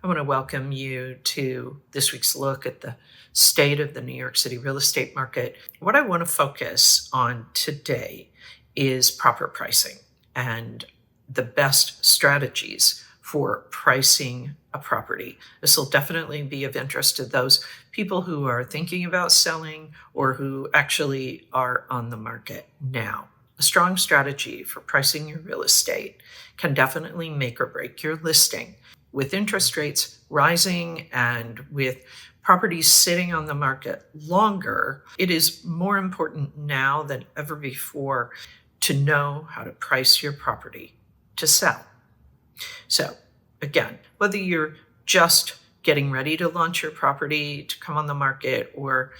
I want to welcome you to this week's look at the state of the New York City real estate market. What I want to focus on today is proper pricing and the best strategies for pricing a property. This will definitely be of interest to those people who are thinking about selling or who actually are on the market now. A strong strategy for pricing your real estate can definitely make or break your listing. With interest rates rising and with properties sitting on the market longer, it is more important now than ever before to know how to price your property to sell. So again, whether you're just getting ready to launch your property to come on the market, or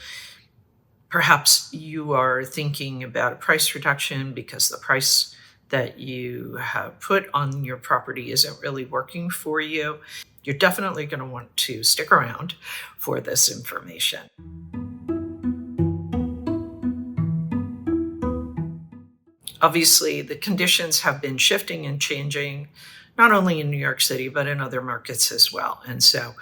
perhaps you are thinking about a price reduction because the price that you have put on your property isn't really working for you, you're definitely going to want to stick around for this information. Obviously, the conditions have been shifting and changing, not only in New York City, but in other markets as well. And so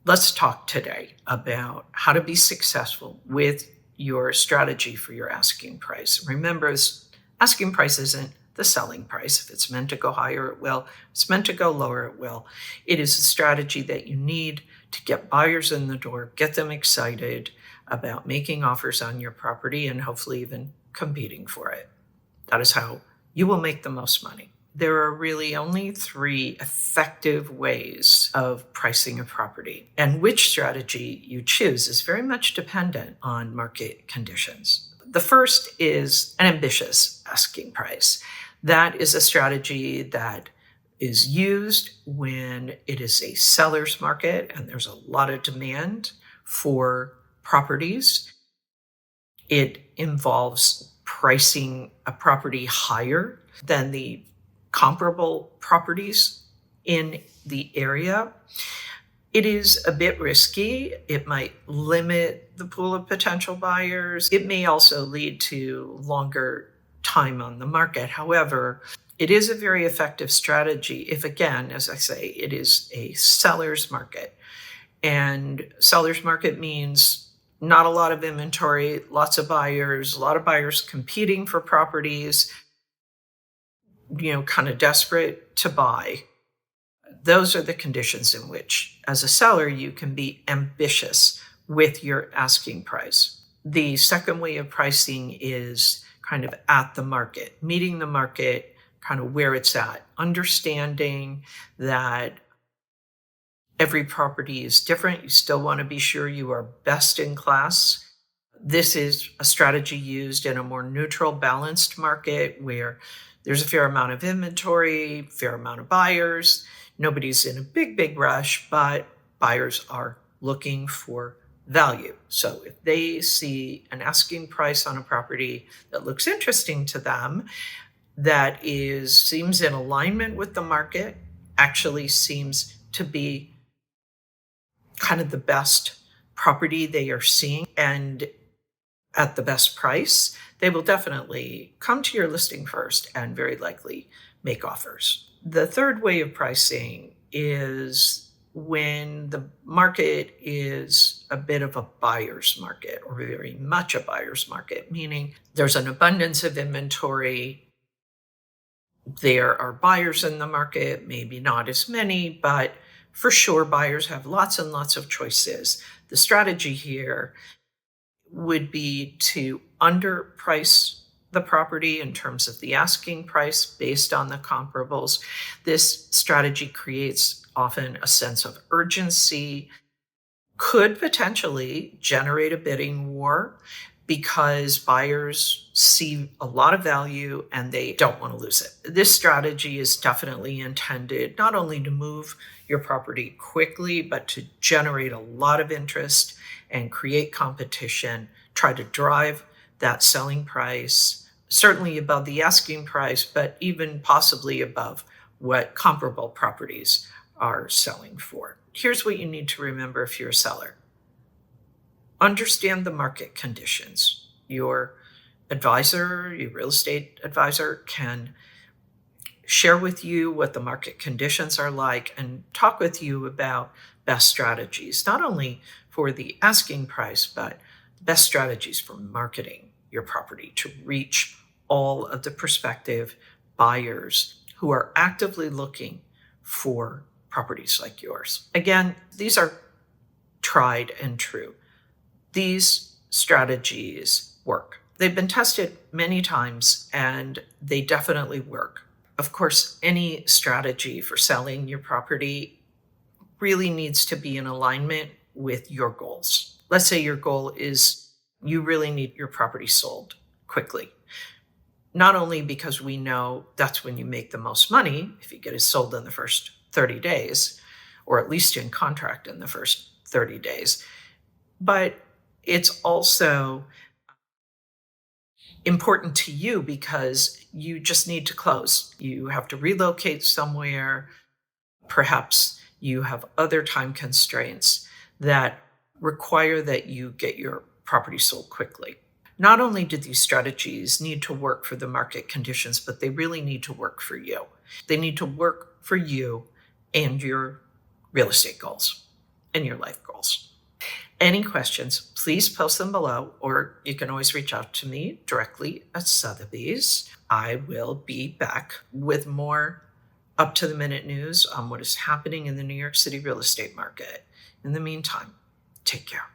let's talk today about how to be successful with your strategy for your asking price. Remember, asking price isn't the selling price. If it's meant to go higher, it will. If it's meant to go lower, it will. It is a strategy that you need to get buyers in the door, get them excited about making offers on your property and hopefully even competing for it. That is how you will make the most money. There are really only 3 effective ways of pricing a property, and which strategy you choose is very much dependent on market conditions. The first is an ambitious asking price. That is a strategy that is used when it is a seller's market and there's a lot of demand for properties. It involves pricing a property higher than the comparable properties in the area. It is a bit risky. It might limit the pool of potential buyers. It may also lead to longer time on the market. However, it is a very effective strategy if, again, as I say, it is a seller's market. And seller's market means not a lot of inventory, lots of buyers, a lot of buyers competing for properties, kind of desperate to buy. Those are the conditions in which, as a seller, you can be ambitious with your asking price. The second way of pricing is kind of at the market, meeting the market kind of where it's at, understanding that every property is different. You still want to be sure you are best in class. This is a strategy used in a more neutral, balanced market where there's a fair amount of inventory, fair amount of buyers. Nobody's in a big rush, but buyers are looking for value. So if they see an asking price on a property that looks interesting to them, that seems in alignment with the market, actually seems to be kind of the best property they are seeing and at the best price, they will definitely come to your listing first and very likely make offers. The third way of pricing is when the market is a bit of a buyer's market, or very much a buyer's market, meaning there's an abundance of inventory. There are buyers in the market, maybe not as many, but for sure buyers have lots and lots of choices. The strategy here would be to underprice the property in terms of the asking price based on the comparables. This strategy creates often a sense of urgency, could potentially generate a bidding war because buyers see a lot of value and they don't want to lose it. This strategy is definitely intended not only to move your property quickly, but to generate a lot of interest and create competition, try to drive that selling price, certainly above the asking price, but even possibly above what comparable properties are selling for. Here's what you need to remember if you're a seller. Understand the market conditions. Your advisor, your real estate advisor, can share with you what the market conditions are like, and talk with you about best strategies, not only for the asking price, but best strategies for marketing your property to reach all of the prospective buyers who are actively looking for properties like yours. Again, these are tried and true. These strategies work. They've been tested many times and they definitely work. Of course, any strategy for selling your property really needs to be in alignment with your goals. Let's say your goal is you really need your property sold quickly. Not only because we know that's when you make the most money, if you get it sold in the first 30 days, or at least in contract in the first 30 days, but it's also important to you because you just need to close. You have to relocate somewhere. Perhaps you have other time constraints that require that you get your property sold quickly. Not only do these strategies need to work for the market conditions, but they really need to work for you. They need to work for you and your real estate goals and your life goals. Any questions, please post them below, or you can always reach out to me directly at Sotheby's. I will be back with more up-to-the-minute news on what is happening in the New York City real estate market. In the meantime, take care.